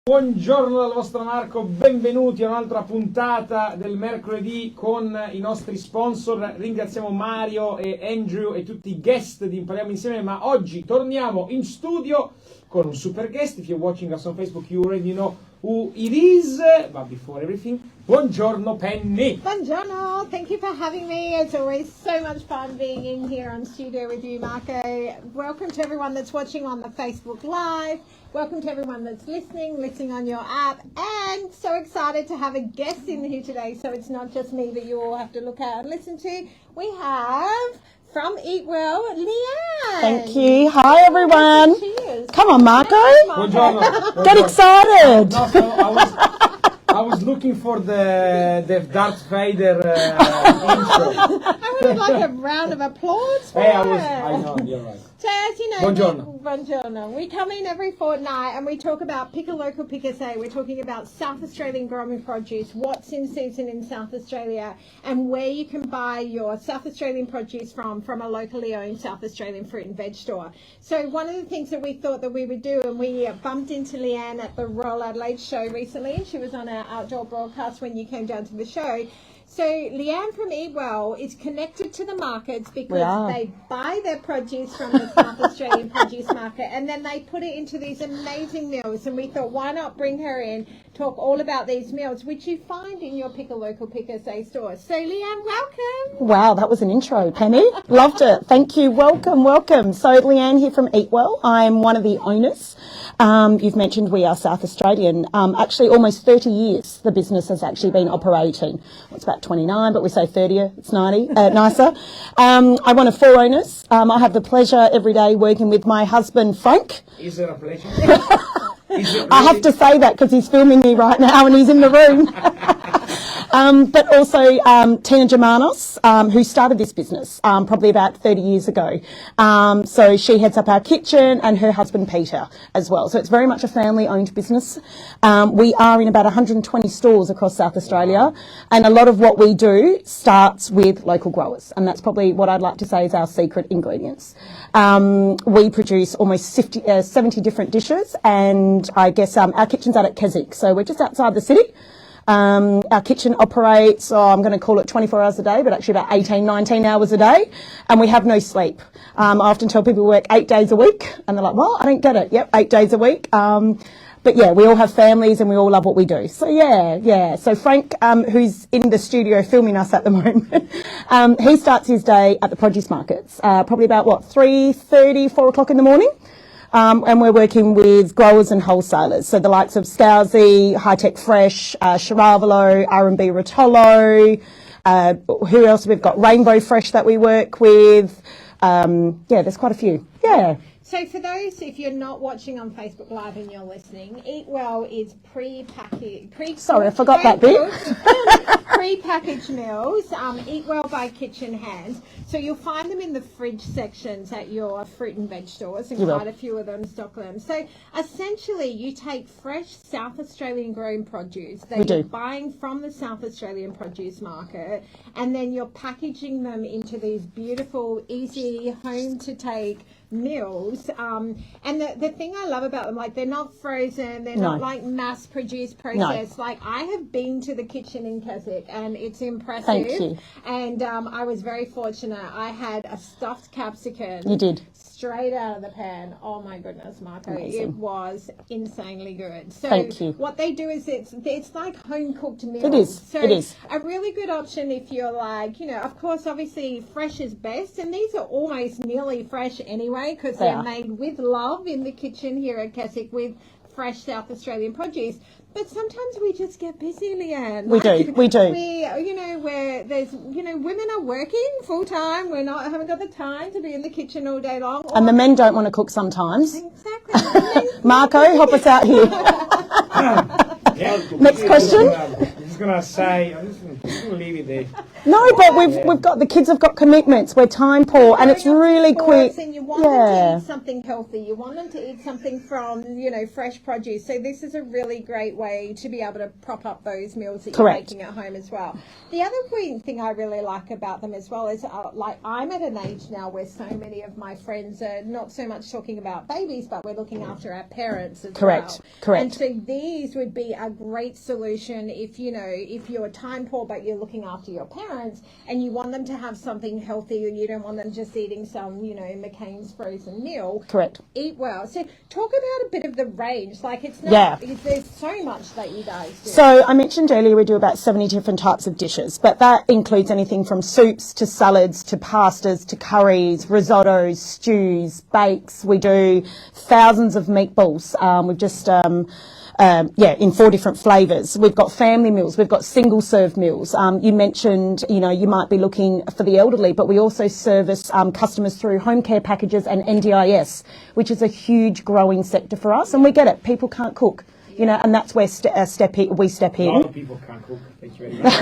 Buongiorno dal vostro Marco, benvenuti a un'altra puntata del mercoledì con i nostri sponsor. Ringraziamo Mario e Andrew e tutti i guest di Impariamo Insieme, ma oggi torniamo in studio con un super guest. If you're watching us on Facebook, you already know who it is, but before everything, buongiorno Penny. Buongiorno, thank you for having me. It's always so much fun being in here on studio with you, Marco. Welcome to everyone that's watching on the Facebook Live. Welcome to everyone that's listening on your app, and so excited to have a guest in here today, so it's not just me that you all have to look at and listen to. We have, from Eat Well, Leanne. Thank you. Hi, everyone. Cheers. Come on, Marco. Buongiorno. Get excited. No, I was looking for the Darth Vader intro. I would like a round of applause for Hey, it. I know, you're right. So as you know, Buongiorno. we come in every fortnight and we talk about pick a local, pick a say. We're talking about South Australian growing produce, what's in season in South Australia, and where you can buy your South Australian produce from a locally owned South Australian fruit and veg store. So one of the things that we thought that we would do, and we bumped into Leanne at the Royal Adelaide show recently, and she was on our outdoor broadcast when you came down to the show. So Leanne from Eat Well is connected to the markets because they buy their produce from the South Australian produce market and then they put it into these amazing meals. And we thought, why not bring her in, talk all about these meals, which you find in your Pick a Local, Pick a Say stores. So Leanne, welcome. Wow, that was an intro, Penny. Loved it. Thank you. Welcome. So Leanne here from Eat Well. I'm one of the owners. You've mentioned we are South Australian. Actually, almost 30 years the business has actually been operating. It's about 29, but we say 30, it's 90, nicer. I'm one of 4 owners. I have the pleasure every day working with my husband, Frank. Is it a pleasure? I have to say that because he's filming me right now and he's in the room. But also Tina Germanos, who started this business probably about 30 years ago. So she heads up our kitchen, and her husband Peter as well. So it's very much a family-owned business. We are in about 120 stores across South Australia, and a lot of what we do starts with local growers, and that's probably what I'd like to say is our secret ingredients. We produce almost 70 different dishes, and I guess our kitchen's out at Keswick, so we're just outside the city. Our kitchen operates, I'm going to call it 24 hours a day, but actually about 18, 19 hours a day, and we have no sleep. I often tell people we work 8 days a week, and they're like, well, I don't get it. Yep, 8 days a week. But yeah, we all have families and we all love what we do. So yeah. So Frank, who's in the studio filming us at the moment, he starts his day at the produce markets, probably about 3:30, 4 o'clock in the morning. And we're working with growers and wholesalers, so the likes of Scousy, High Tech Fresh, Chiravalo, R&B Rotolo, who else? We've got Rainbow Fresh that we work with. There's quite a few. Yeah. So for those, if you're not watching on Facebook Live and you're listening, Eat Well is pre-packaged. Sorry, I forgot that bit. Pre-packaged meals, Eat Well by Kitchenhand. So you'll find them in the fridge sections at your fruit and veg stores, and quite a few of them stock them. So essentially, you take fresh South Australian grown produce that you're buying from the South Australian produce market, and then you're packaging them into these beautiful, easy, home-to-take meals, and the thing I love about them, like, they're not frozen, they're not like mass produced processed. Like, I have been to the kitchen in Keswick and it's impressive. Thank you. And I was very fortunate. I had a stuffed capsicum. You did. Straight out of the pan. Oh my goodness, Marco. Amazing. It was insanely good. So thank you. What they do is it's like home cooked meals. It is. So it is a really good option if you're like, of course, obviously fresh is best, and these are almost nearly fresh anyway because they're made with love in the kitchen here at Keswick with fresh South Australian produce. But sometimes we just get busy, Leanne. We do. Where there's, women are working full time. Haven't got the time to be in the kitchen all day long. And the men don't want to cook sometimes. Exactly. Marco, help us out here. Next question. I'm just going to say, I'm just going to leave it there. No, but we've got, the kids have got commitments. We're time poor, and it's really quick. And you want them to eat something healthy. You want them to eat something from, fresh produce. So this is a really great way to be able to prop up those meals that you're making at home as well. The other thing I really like about them as well is, I'm at an age now where so many of my friends are not so much talking about babies, but we're looking after our parents as well. Correct. And so these would be a great solution if you're time poor but you're looking after your parents and you want them to have something healthy, or you don't want them just eating some, McCain's frozen meal. Correct. Eat well. So talk about a bit of the range. Like, it's not, there's so much that you guys do. So I mentioned earlier we do about 70 different types of dishes, but that includes anything from soups to salads to pastas to curries, risottos, stews, bakes. We do thousands of meatballs. We've just in 4 different flavours. We've got family meals, we've got single serve meals. You mentioned, you might be looking for the elderly, but we also service customers through home care packages and NDIS, which is a huge growing sector for us. And we get it, people can't cook, and that's where we step in. A lot of people can't cook. Thank you very much.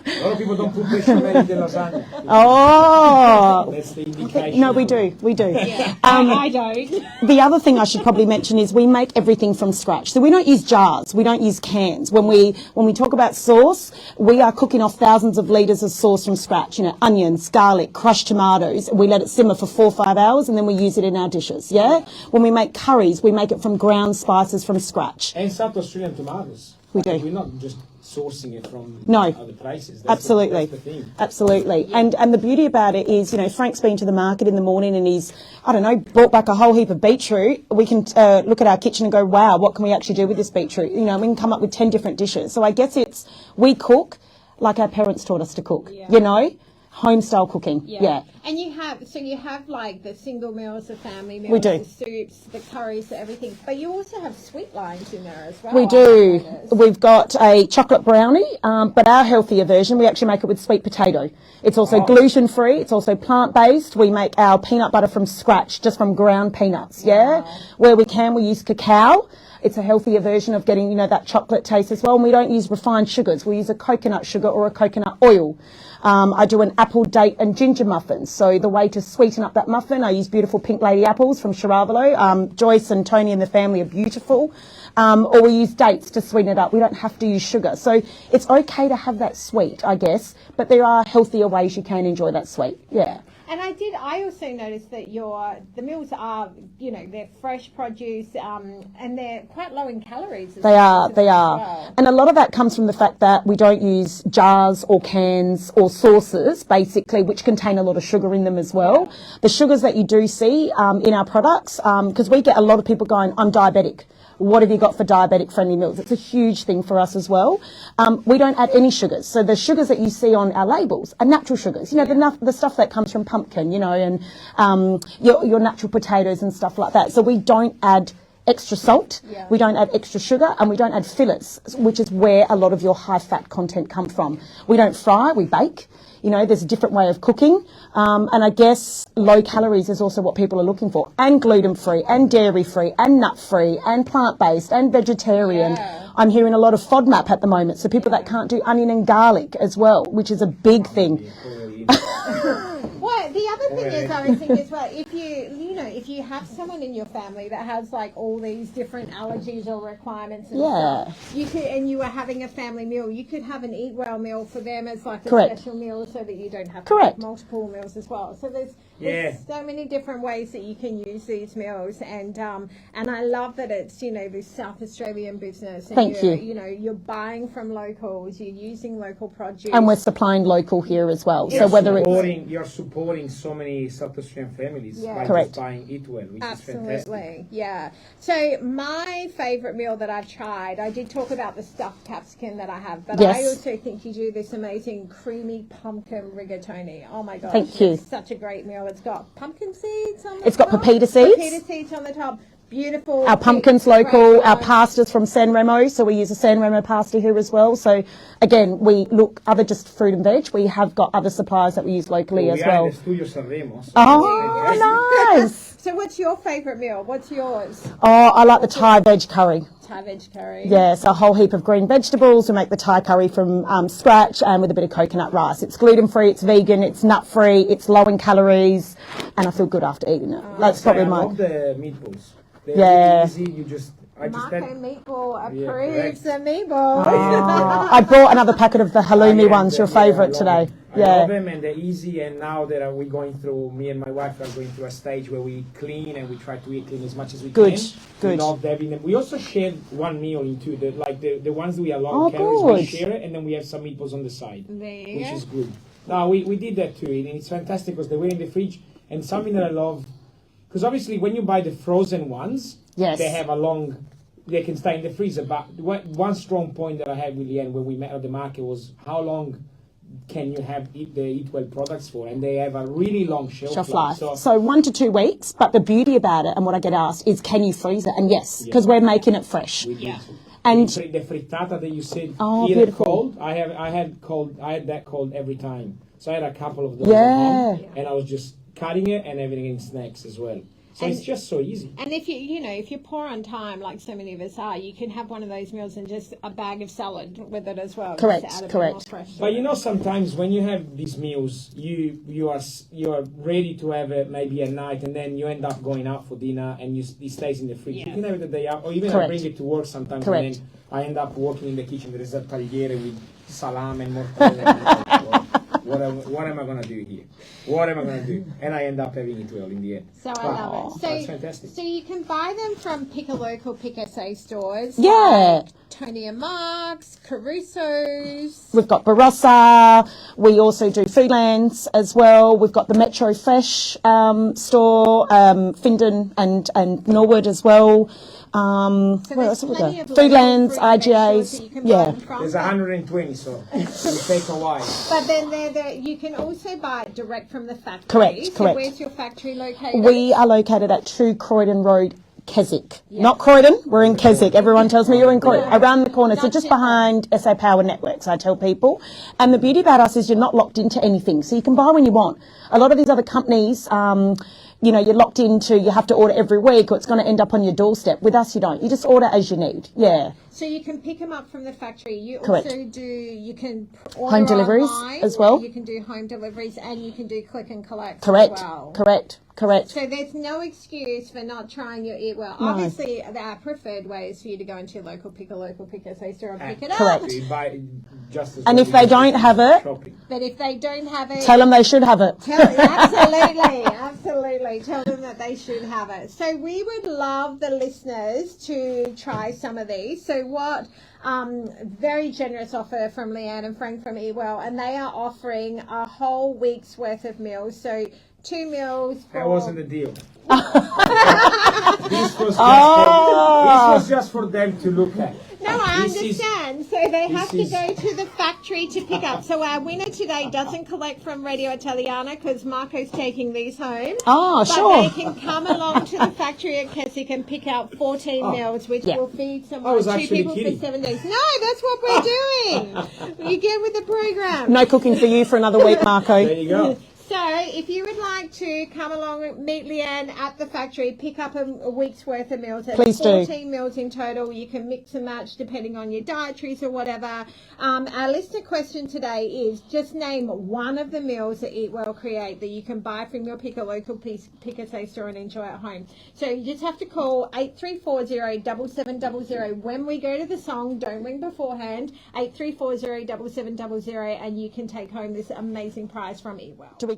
A lot of people don't put bechamel in the lasagna. Oh, that's the indication. No, we do. Yeah. I don't. The other thing I should probably mention is we make everything from scratch. So we don't use jars, we don't use cans. When we talk about sauce, we are cooking off thousands of litres of sauce from scratch. Onions, garlic, crushed tomatoes. We let it simmer for 4 or 5 hours, and then we use it in our dishes. Yeah. When we make curries, we make it from ground spices from scratch. And South Australian tomatoes. We do. We're not just sourcing it from other places. Absolutely. That's the thing. Absolutely. Yeah. And the beauty about it is, Frank's been to the market in the morning and he's, brought back a whole heap of beetroot. We can look at our kitchen and go, wow, what can we actually do with this beetroot? We can come up with 10 different dishes. So I guess we cook like our parents taught us to cook, home style cooking. Yeah. And you have like the single meals, the family meals, we do. The soups, the curries, everything. But you also have sweet lines in there as well. We do. We've got a chocolate brownie, but our healthier version, we actually make it with sweet potato. It's also gluten free. It's also plant based. We make our peanut butter from scratch, just from ground peanuts. Yeah. Where we can, we use cacao. It's a healthier version of getting, that chocolate taste as well. And we don't use refined sugars. We use a coconut sugar or a coconut oil. I do an apple, date and ginger muffin. So the way to sweeten up that muffin, I use beautiful pink lady apples from Chiravalo. Joyce and Tony and the family are beautiful. Or we use dates to sweeten it up. We don't have to use sugar. So it's okay to have that sweet, I guess, but there are healthier ways you can enjoy that sweet. Yeah. And I also noticed that the meals are, they're fresh produce, and they're quite low in calories. They are. Well. And a lot of that comes from the fact that we don't use jars or cans or sauces, basically, which contain a lot of sugar in them as well. Yeah. The sugars that you do see in our products, because we get a lot of people going, I'm diabetic. What have you got for diabetic friendly meals? It's a huge thing for us as well. We don't add any sugars. So the sugars that you see on our labels are natural sugars. The stuff that comes from pumpkin, and your natural potatoes and stuff like that. So we don't add extra salt, we don't add extra sugar, and we don't add fillers, which is where a lot of your high fat content come from. We don't fry, we bake. There's a different way of cooking. And I guess low calories is also what people are looking for. And gluten-free, and dairy-free, and nut-free, and plant-based, and vegetarian. Yeah. I'm hearing a lot of FODMAP at the moment, so people that can't do onion and garlic as well, which is a big thing. Well, the other thing is, I was thinking as well, if you have someone in your family that has like all these different allergies or requirements and stuff, you are having a family meal, you could have an eat well meal for them as like a special meal so that you don't have to have multiple meals as well. So there's so many different ways that you can use these meals, and I love that it's this South Australian business. And you're buying from locals, you're using local produce, and we're supplying local here as well. So whether you're supporting so many South Australian families by just buying Eat Well, which is fantastic. Yeah. So my favourite meal that I've tried, I did talk about the stuffed capsicum that I have, but I also think you do this amazing creamy pumpkin rigatoni. Oh my gosh, thank you. It's such a great meal. It's got pumpkin seeds on the top. It's got pepita seeds. Pepita seeds on the top. Beautiful. Our pumpkin's local, our pasta's from San Remo, so we use a San Remo pasta here as well. So again, we look other just fruit and veg. We have got other suppliers that we use locally as well. We are in the studio San Remo. Oh, nice. So what's your favourite meal? What's yours? Oh, I like the Thai veg curry. Thai veg curry. Yes, a whole heap of green vegetables. We make the Thai curry from scratch and with a bit of coconut rice. It's gluten-free, it's vegan, it's nut-free, it's low in calories, and I feel good after eating it. That's probably I my... love the meatballs. They're Yeah. really easy. You just... Marco Meatball Yeah, approves correct. the meatballs. I brought another packet of the halloumi ones, your favourite today. I love them, and they're easy, and now that we're going through, me and my wife are going through a stage where we clean and we try to eat clean as much as we can. Good. We love having them. We also share one meal into the ones that we are low Oh, calories, good. we share it, and then we have some meatballs on the side, There you which go. is good. No, we did that too, and it's fantastic because they were in the fridge, and something that I love, because obviously when you buy the frozen ones, Yes. they have they can stay in the freezer, but one strong point that I had with Leanne when we met at the market was how long can you have the Eat Well products for, and they have a really long shelf life. So 1 to 2 weeks, but the beauty about it and what I get asked is can you freeze it? And yes, because we're making it fresh. And the frittata that you said Oh, here beautiful. cold, I had that cold every time. So I had a couple of those Yeah. at home, and I was just cutting it and everything in snacks as well. So it's just so easy. And if if you're poor on time, like so many of us are, you can have one of those meals and just a bag of salad with it as well. Correct, Just add a bit correct. more fresh to But it. sometimes when you have these meals, you are ready to have it maybe at night, and then you end up going out for dinner, and it stays in the fridge. Yes. You can have it the day out, or even I Correct. bring it to work sometimes, Correct. and then I end up working in the kitchen. There is a tagliere with salami and mortadella. What am I gonna do here? What am I gonna do? And I end up having it well in the end. So I love it. So, that's fantastic. So you can buy them from Pick a Local, Pick SA stores. Yeah. Like Tony and Mark's, Caruso's. we've got Barossa. We also do Foodlands as well. We've got the Metro Fresh store, Findon and Norwood as well. So Where else there's have we plenty got? of local Foodlands, fruit and vegetables that you IGAs. can buy Yeah. them from. There's 120, so it take a while. But then you can also buy it direct from the factory. Correct, So correct. where's your factory located? We are located at 2 Croydon Road, Keswick. Not Croydon, we're in Keswick. Everyone tells me you're in Croydon. Around the corner, so Not just too far. behind SA Power Networks, I tell people. And the beauty about us is you're not locked into anything, so you can buy when you want. A lot of these other companies, you're locked into, you have to order every week or it's going to end up on your doorstep. With us, you don't. You just order as you need. Yeah. So you can pick them up from the factory. You Correct. also you can order Home deliveries online, as well. You can do home deliveries and you can do click and collect Correct. as well. Correct. So there's no excuse for not trying your Eat Well. No. Obviously, our preferred way is for you to go into your local Pick SA store and pick it up. Correct. You buy just as And well if they as don't have it, shopping. But if they don't have it, tell them they should have it. absolutely. Tell them that they should have it. So we would love the listeners to try some of these. So what? Very generous offer from Leanne and Frank from Eat Well, and they are offering a whole week's worth of meals. So 2 meals. That wasn't the deal. Oh. This was just for them to look at. No, I This is- understand. So they have to is- go to the factory to pick up. So our winner today doesn't collect from Radio Italiana because Marco's taking these home. Oh, But sure. they can come along to the factory at Keswick and pick out 14 meals, which Yeah. will feed I someone, was 2 actually people kidding. for 7 days. No, that's what we're doing. You get with the program. No cooking for you for another week, Marco. There you go. So if you would like to come along, meet Leanne at the factory, pick up a week's worth of meals. There's Please do. 14 meals in total. You can mix and match depending on your dietaries or whatever. Our listener question today is just name one of the meals that Eat Well create that you can buy from your Pick a Local Pick a store and enjoy at home. So you just have to call 8340-7700. When we go to the song, don't ring beforehand, 8340-7700, and you can take home this amazing prize from Eat Well. Do we